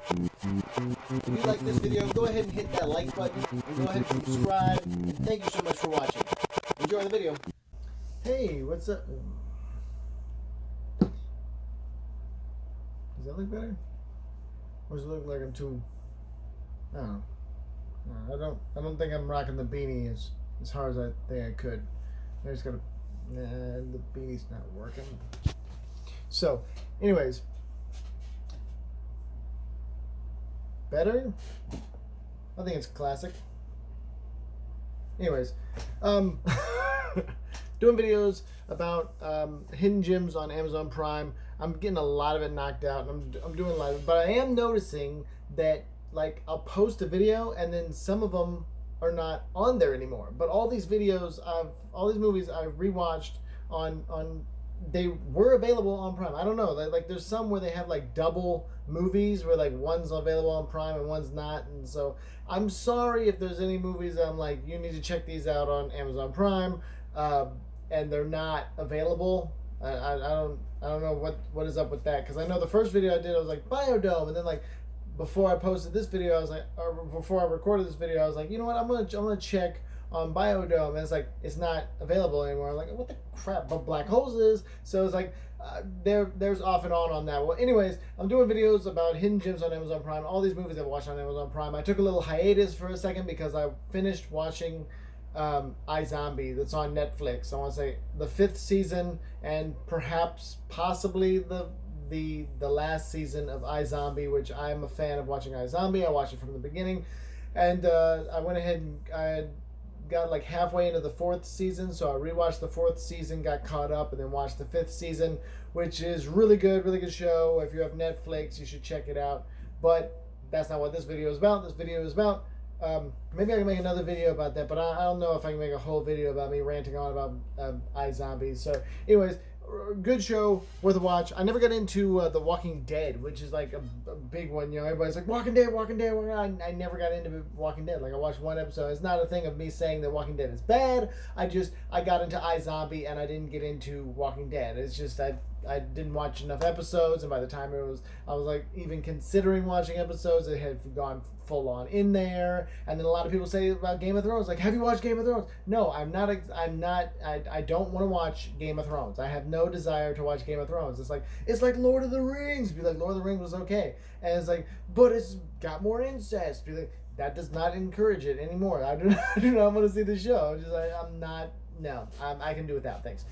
If you like this video, go ahead and hit that like button and go ahead and subscribe. And thank you so much for watching. Enjoy the video. Hey, what's up? Does that look better? Or does it look like I'm too... I don't know. No, I don't think I'm rocking the beanie as hard as I think I could. I just gotta... Nah, the beanie's not working. So, anyways. Better? I think it's classic. Anyways. Doing videos about hidden gems on Amazon Prime. I'm getting a lot of it knocked out. And I'm doing a lot of it. But I am noticing that, like, I'll post a video and then some of them are not on there anymore. But all these videos, all these movies I've rewatched on they were available on Prime. I don't know. Like there's some where they have like double movies where like one's available on Prime and one's not. And so I'm sorry if there's any movies that I'm like, you need to check these out on Amazon Prime, and they're not available. I don't know what is up with that, because I know the first video I did, I was like Biodome, and then like before I posted this video, I was like, or before I recorded this video, I was like, you know what, I'm gonna check on Biodome, and it's like it's not available anymore. I'm like, what the crap? But Black Holes is. So it's like there's off and on that. Well, anyways, I'm doing videos about hidden gems on Amazon Prime. All these movies I've watched on Amazon Prime. I took a little hiatus for a second because I finished watching iZombie that's on Netflix. I want to say the 5th season and perhaps possibly the last season of iZombie, which I'm a fan of watching iZombie. I watched it from the beginning, and I went ahead and I got like halfway into the 4th season, so I rewatched the 4th season, got caught up, and then watched the 5th season, which is really good show. If you have Netflix, you should check it out. But that's not what this video is about. This video is about maybe I can make another video about that, but I don't know if I can make a whole video about me ranting on about iZombie. So anyways, good show, worth a watch. I never got into The Walking Dead, which is like a big one. You know, everybody's like, Walking Dead. I never got into Walking Dead. Like, I watched one episode. It's not a thing of me saying that Walking Dead is bad. I got into iZombie and I didn't get into Walking Dead. It's just I didn't watch enough episodes, and by the time I was like even considering watching episodes, it had gone full on in there. And then a lot of people say about Game of Thrones, like, have you watched Game of Thrones? No, I don't want to watch Game of Thrones. I have no desire to watch Game of Thrones. It's like Lord of the Rings. Be like, Lord of the Rings was okay, and it's like, but it's got more incest. Be like, that does not encourage it anymore. I do not want to see the show. I'm just like, I can do without. Thanks.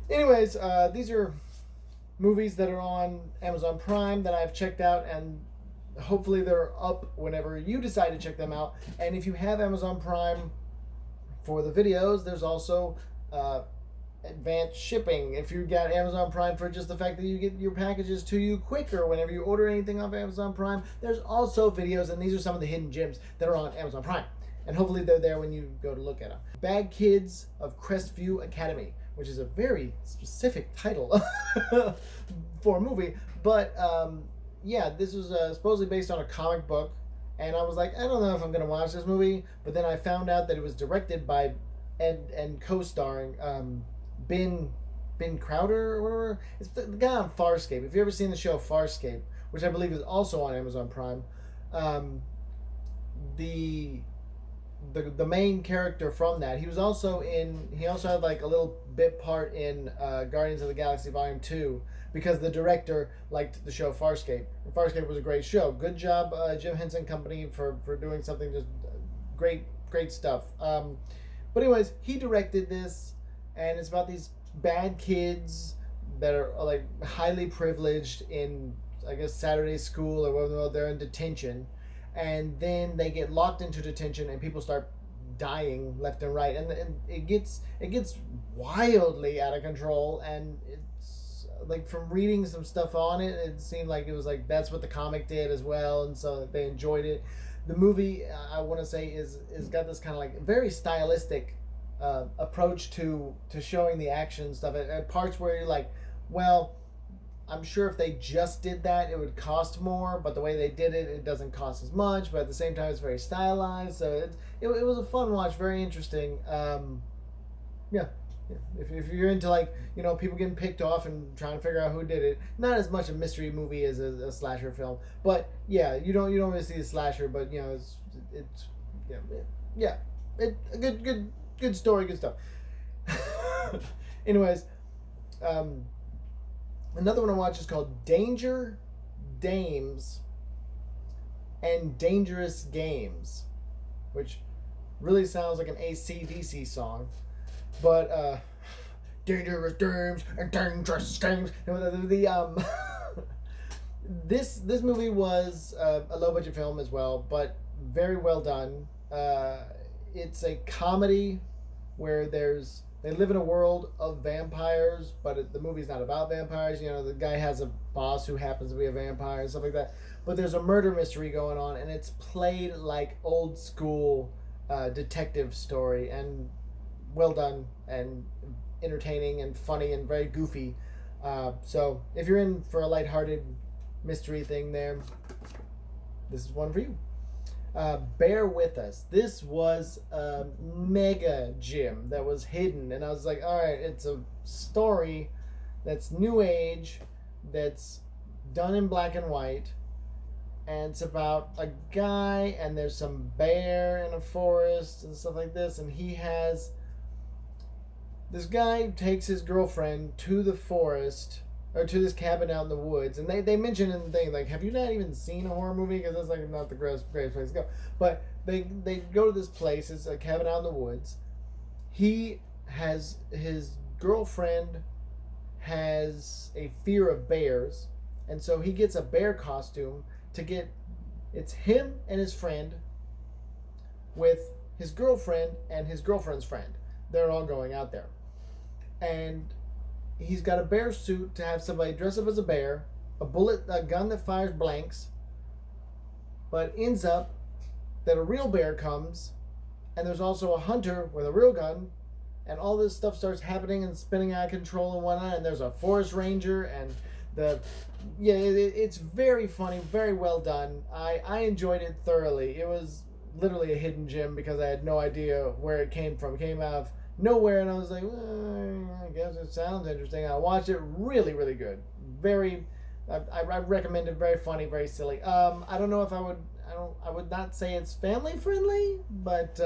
Anyways, these are movies that are on Amazon Prime that I've checked out, and hopefully they're up whenever you decide to check them out. And if you have Amazon Prime for the videos, there's also advanced shipping. If you got Amazon Prime for just the fact that you get your packages to you quicker whenever you order anything off Amazon Prime, there's also videos, and these are some of the hidden gems that are on Amazon Prime. And hopefully they're there when you go to look at them. Bad Kids of Crestview Academy, which is a very specific title for a movie. But yeah, this was supposedly based on a comic book. And I was like, I don't know if I'm going to watch this movie. But then I found out that it was directed by and co-starring Ben Crowder or whatever. It's the guy on Farscape. If you've ever seen the show Farscape, which I believe is also on Amazon Prime, the main character from that, he also had like a little bit part in Guardians of the Galaxy Volume 2, because the director liked the show Farscape. And Farscape was a great show. Good job, Jim Henson Company, for doing something just great stuff. But anyways, he directed this, and it's about these bad kids that are like highly privileged in, I guess, Saturday school, or whether they're in detention. And then they get locked into detention, and people start dying left and right, and it gets wildly out of control. And it's like, from reading some stuff on it, it seemed like it was like that's what the comic did as well, and so they enjoyed it. The movie, I want to say, is got this kind of like very stylistic approach to showing the action stuff at parts where you're like, well, I'm sure if they just did that, it would cost more, but the way they did it, it doesn't cost as much, but at the same time, it's very stylized, so it was a fun watch, very interesting. Yeah, if you're into like people getting picked off and trying to figure out who did it, not as much a mystery movie as a slasher film. But yeah, you don't really see a slasher, but it's yeah yeah a good story, good stuff. Anyways, another one I watched is called Danger Dames and Dangerous Games, which really sounds like an AC/DC song. But dangerous games and dangerous games. This movie was a low budget film as well, but very well done. It's a comedy where they live in a world of vampires, but the movie's not about vampires. The guy has a boss who happens to be a vampire and stuff like that. But there's a murder mystery going on, and it's played like old school detective story, and well done and entertaining and funny and very goofy. So if you're in for a lighthearted mystery thing there, this is one for you. Bear With Us. This was a mega gem that was hidden, and I was like, all right, it's a story that's new age, that's done in black and white, and it's about a guy, and there's some bear in a forest and stuff like this, and this guy takes his girlfriend to the forest, or to this cabin out in the woods, and they mention in the thing, like, have you not even seen a horror movie? Because that's like not the greatest place to go. But they go to this place. It's a cabin out in the woods. His girlfriend has a fear of bears, and so he gets a bear costume it's him and his friend with his girlfriend and his girlfriend's friend. They're all going out there. And he's got a bear suit to have somebody dress up as a bear, a gun that fires blanks, but ends up that a real bear comes, and there's also a hunter with a real gun, and all this stuff starts happening and spinning out of control and whatnot, and there's a forest ranger, and it's very funny, very well done. I enjoyed it thoroughly. It was literally a hidden gem because I had no idea where it came from. It came out of nowhere, and I was like, I guess it sounds interesting. I watched it. Really, really good. I recommend it. Very funny, very silly. I don't know if I would not say it's family friendly, but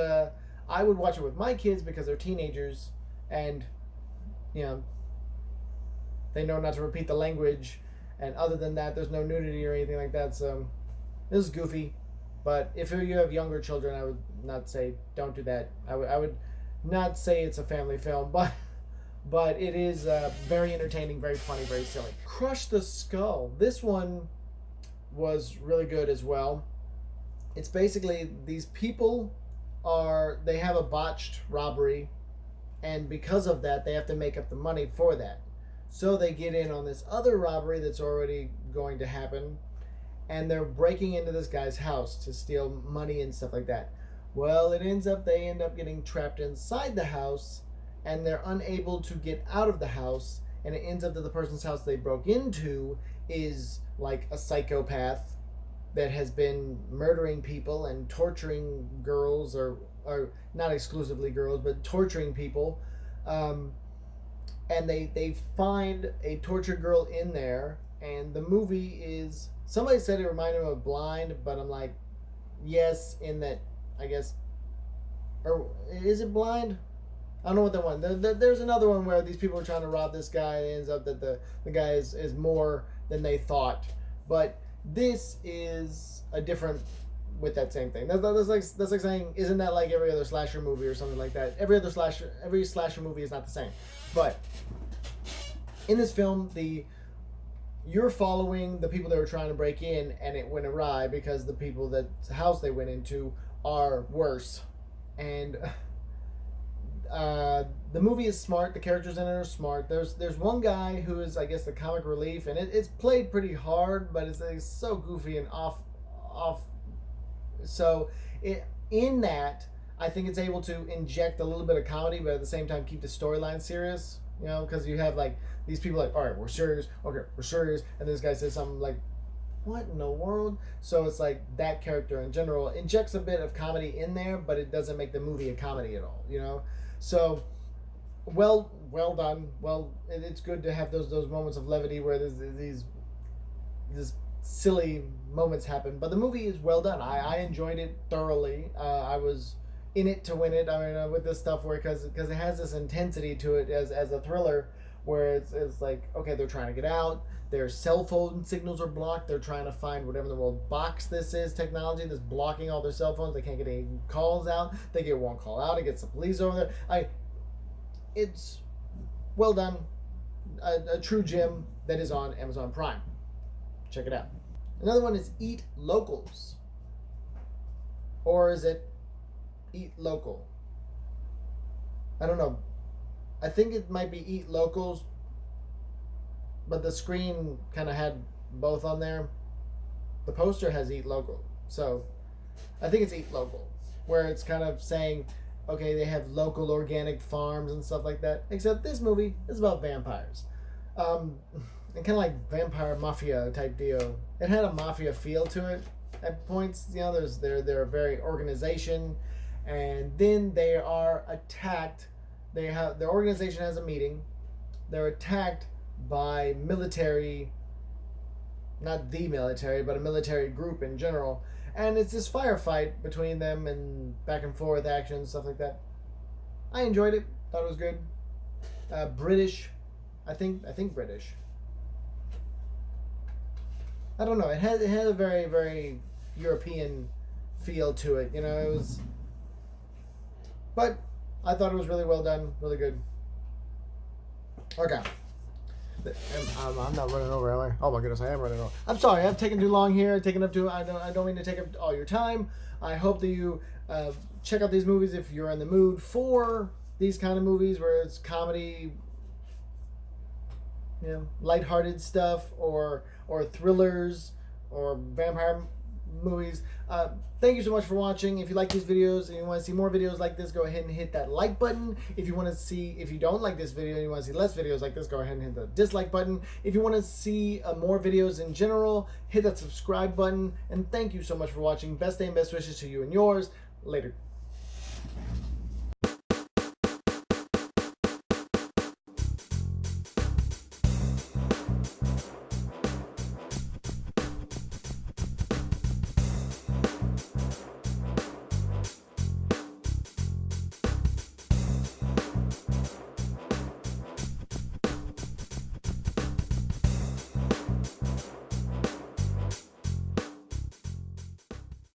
I would watch it with my kids because they're teenagers, and they know not to repeat the language, and other than that, there's no nudity or anything like that. So this is goofy, but if you have younger children, I would not say don't do that. I would not say it's a family film, but it is very entertaining, very funny, very silly. Crush the Skull. This one was really good as well. It's basically these people they have a botched robbery, and because of that, they have to make up the money for that. So they get in on this other robbery that's already going to happen, and they're breaking into this guy's house to steal money and stuff like that. Well, they end up getting trapped inside the house, and they're unable to get out of the house, and it ends up that the person's house they broke into is like a psychopath that has been murdering people and torturing girls, or not exclusively girls, but torturing people. And they find a tortured girl in there, and the movie is, somebody said it reminded them of Blind, but I'm like, yes, in that, I guess, or is it Blind? I don't know what that one. There's another one where these people are trying to rob this guy, and it ends up that the guy is more than they thought. But this is a different, with that same thing. That's like saying, isn't that like every other slasher movie or something like that? Every slasher movie is not the same. But in this film, you're following the people that were trying to break in, and it went awry because the people that's house they went into are worse. And the movie is smart. The characters in it are smart. There's one guy who is, I guess, the comic relief, and it's played pretty hard, but it's so goofy and off. So in that, I think it's able to inject a little bit of comedy, but at the same time keep the storyline serious. Because you have like these people like, all right, we're serious. Okay, we're serious, and this guy says something like, what in the world? So it's like that character in general injects a bit of comedy in there, but it doesn't make the movie a comedy at all. So well done. Well, it's good to have those moments of levity where there's these silly moments happen. But the movie is well done. I enjoyed it thoroughly. I was in it to win it. I mean, with this stuff where because it has this intensity to it as a thriller, where it's like, okay, they're trying to get out. Their cell phone signals are blocked. They're trying to find whatever the world box this is, technology that's blocking all their cell phones. They can't get any calls out. They get one call out. It gets the police over there. It's well done. A true gem that is on Amazon Prime. Check it out. Another one is Eat Locals. Or is it Eat Local? I don't know. I think it might be Eat Locals, but the screen kind of had both on there. The poster has Eat Local. So I think it's Eat Local, where it's kind of saying, okay, they have local organic farms and stuff like that. Except this movie is about vampires. And kind of like vampire mafia type deal. It had a mafia feel to it at points. You know, they're a very organization, and then they are attacked. Their organization has a meeting. They're attacked by military, not the military, but a military group in general. And it's this firefight between them and back and forth action, stuff like that. I enjoyed it. Thought it was good. British. I think British. I don't know. It had a very, very European feel to it. You know, it was. But I thought it was really well done. Really good. Okay. I'm not running over, am I? Oh my goodness, I am running over. I'm sorry, I've taken too long here. I don't mean to take up all your time. I hope that you check out these movies if you're in the mood for these kind of movies where it's comedy, you know, lighthearted stuff, or thrillers, or vampire movies. Thank you so much for watching. If you like these videos and you want to see more videos like this, go ahead and hit that like button. If you don't like this video and you want to see less videos like this, go ahead and hit the dislike button. If you want to see more videos in general, hit that subscribe button. And thank you so much for watching. Best day and best wishes to you and yours. Later.